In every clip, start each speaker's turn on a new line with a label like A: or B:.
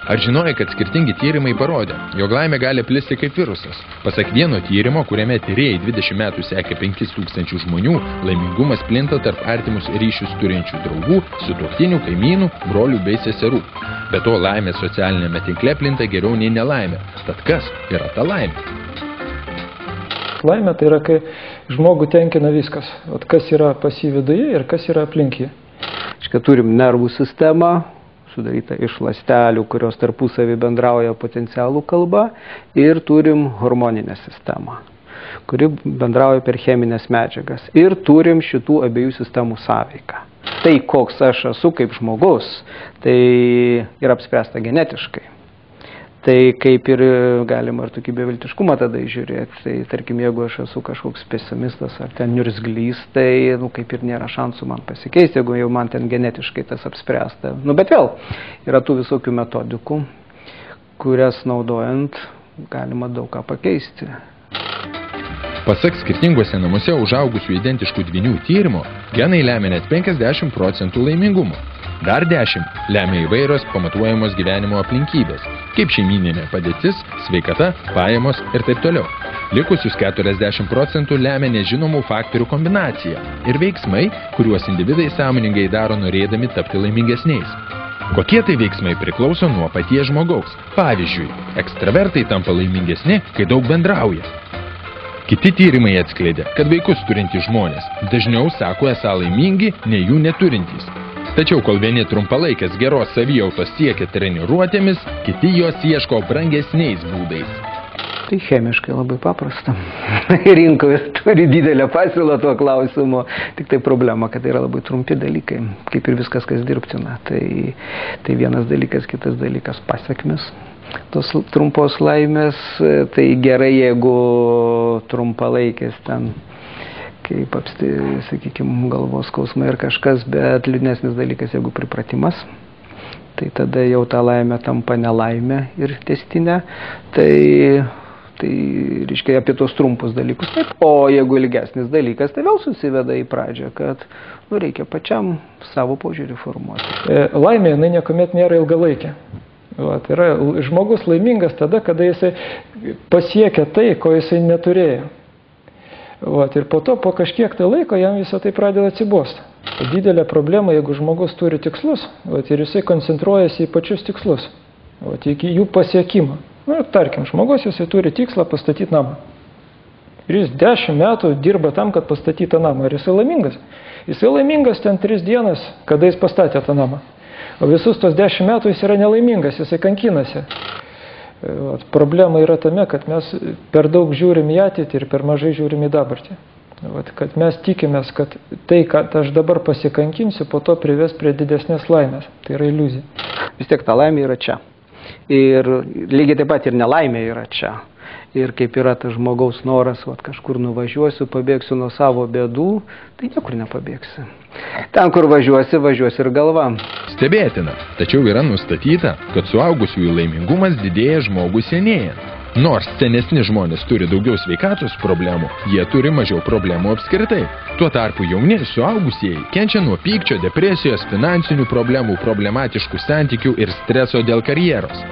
A: Ar žinojai, kad skirtingi tyrimai parodė, jog laimė gali plisti kaip virusas? Pasak vieno tyrimo, kuriame tyrėjai 20 metų sekė 5000 žmonių, laimingumas plinta tarp artimus ryšius turinčių draugų, sutuoktinių, kaimynų, brolių bei seserų. Be to, laimė socialinėme tinkle plinta geriau nei nelaimė. Tad kas yra ta laimė?
B: Laimė tai yra, kai žmogų tenkina viskas. Ot kas yra pas jį viduje ir kas yra aplink jį.
C: Turim nervų sistemą, sudaryta iš ląstelių, kurios tarpusavį bendrauja potencialų kalba, ir turim hormoninę sistemą, kuri bendrauja per cheminės medžiagas. Ir turim šitų abiejų sistemų sąveiką. Tai, koks aš esu kaip žmogus, tai yra apspręsta genetiškai. Tai kaip ir galima ir tokį beviltiškumą tada žiūrėti. Tai tarkim, jeigu aš esu kažkoks pesimistas ar ten niurzglys, tai kaip ir nėra šansų man pasikeisti, jeigu jau man ten genetiškai tas apspręsta. Bet vėl, yra tų visokių metodikų, kurias naudojant galima daug ką pakeisti.
A: Pasak skirtinguose namuose užaugusių identiškų dvynių tyrimo, genai lemia net 50% laimingumo. Dar 10 lemia įvairios pamatuojamos gyvenimo aplinkybės, kaip šeimyninė padėtis, sveikata, pajamos ir taip toliau. Likusius 40% lemia nežinomų faktorių kombinacija ir veiksmai, kuriuos individai sąmoningai daro norėdami tapti laimingesniais. Kokie tai veiksmai priklauso nuo paties žmogaus. Pavyzdžiui, ekstravertai tampa laimingesni, kai daug bendrauja. Kiti tyrimai atskleidė, kad vaikus turintys žmonės dažniau sako esą laimingi, nei jų neturintys. Tačiau kol vieni trumpalaikės geros savijautos siekia treniruotėmis, kiti jos ieško brangesniais būdais.
C: Tai chemiškai labai paprasta. Rinkoje turi didelę pasiūlą tuo klausimu. Tik tai problema, kad tai yra labai trumpi dalykai, kaip ir viskas, kas dirbtina. Tai vienas dalykas, kitas dalykas pasekmes. Tos trumpos laimės, tai gerai, jeigu trumpalaikės ten, kaip sakykime, galvos skausmai ir kažkas, bet liūdnesnis dalykas, jeigu pripratimas, tai tada jau ta laimė tampa nelaimė ir tęstinė. Tai reiškia apie tos trumpus dalykus. Taip, o jeigu ilgesnis dalykas, tai vėl susiveda į pradžią, kad reikia pačiam savo požiūrį formuoti.
B: Laimė, jinai niekuomet nėra ilgalaikė. Yra žmogus laimingas tada, kada jisai pasiekia tai, ko jisai neturėjo. Ir po to, po kažkiek tai laiko, jam visą tai pradeda atsibosti. Didelė problema, jeigu žmogus turi tikslus, ir jisai koncentruojasi į pačius tikslus, iki jų pasiekimą. Tarkim, žmogus jisai turi tikslą pastatyti namą. Ir jis 10 metų dirba tam, kad pastatytų namą. Ir jisai laimingas. Jisai laimingas ten 3 dienas, kada jis pastatė tą namą. O visus tos 10 metų jis yra nelaimingas, jisai kankinasi. Problema yra tame, kad mes per daug žiūrim į ateitį ir per mažai žiūrim į dabartį. Kad mes tikimės, kad tai, kad aš dabar pasikankinsiu, po to prives prie didesnės laimės. Tai yra iliuzija.
C: Vis tiek ta laimė yra čia. Ir lygiai taip pat ir nelaimė yra čia. Ir kaip yra tas žmogaus noras, kažkur nuvažiuosiu, pabėgsiu nuo savo bėdų, tai niekur nepabėgsi. Ten, kur važiuosi, važiuosi ir galva.
A: Stebėtina, tačiau yra nustatyta, kad suaugusiųjų laimingumas didėja žmogui senėjant. Nors senesni žmonės turi daugiau sveikatos problemų, jie turi mažiau problemų apskritai. Tuo tarpu jauni suaugusieji kenčia nuo pykčio, depresijos, finansinių problemų, problematiškų santykių ir streso dėl karjeros.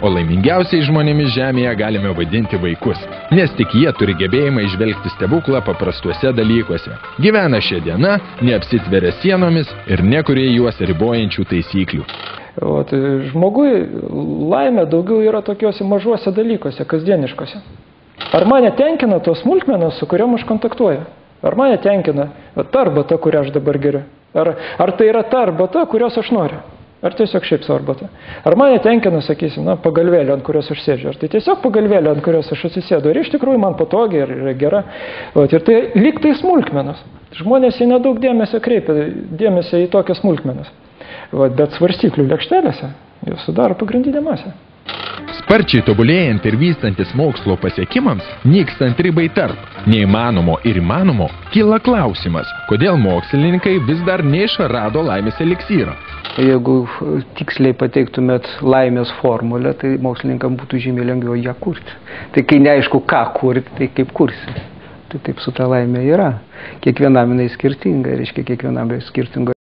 A: O laimingiausiais žmonėmis žemėje galime vadinti vaikus, nes tik jie turi gebėjimą išvelgti stebuklą paprastuose dalykuose. Gyvena šią dieną, neapsitveria sienomis ir nekuria juos ribojančių taisyklių.
B: Žmogui laimė daugiau yra tokiuose mažuose dalykuose, kasdieniškose. Ar mane tenkina tos smulkmenos, su kuriuom aš kontaktuoju? Ar mane tenkina ta arbata, kurią aš dabar geriu? Ar tai yra ta arbata, kurios aš noriu? Ar tiesiog šiaip savo arbata? Ar mane tenkina, sakysim, pagalvėlė, ant kurios aš sėdžiu? Ar tai tiesiog pagalvėlė, ant kurios aš atsisėdu? Ir iš tikrųjų man patogiai ir yra gera. Ir tai lyg tai smulkmenos. Žmonės į nedaug dėmesio kreipia dėmesio į tokias smulkmenas. Bet svarstyklių lėkštelėse jos sudaro pagrindinę masę.
A: Sparčiai tobulėjant ir vystantis mokslo pasiekimams, nykstant ribai tarp neįmanomo ir įmanomo, kyla klausimas, kodėl mokslininkai vis dar neišrado laimės eliksyro.
C: Jeigu tiksliai pateiktumėt laimės formulę, tai mokslininkam būtų žymiai lengviau ją kurti. Tai kai neaišku, ką kurti, tai kaip kursi. Tai taip su ta laimė yra. Kiekvienam jinai skirtinga, reiškia kiekvienam skirtingo.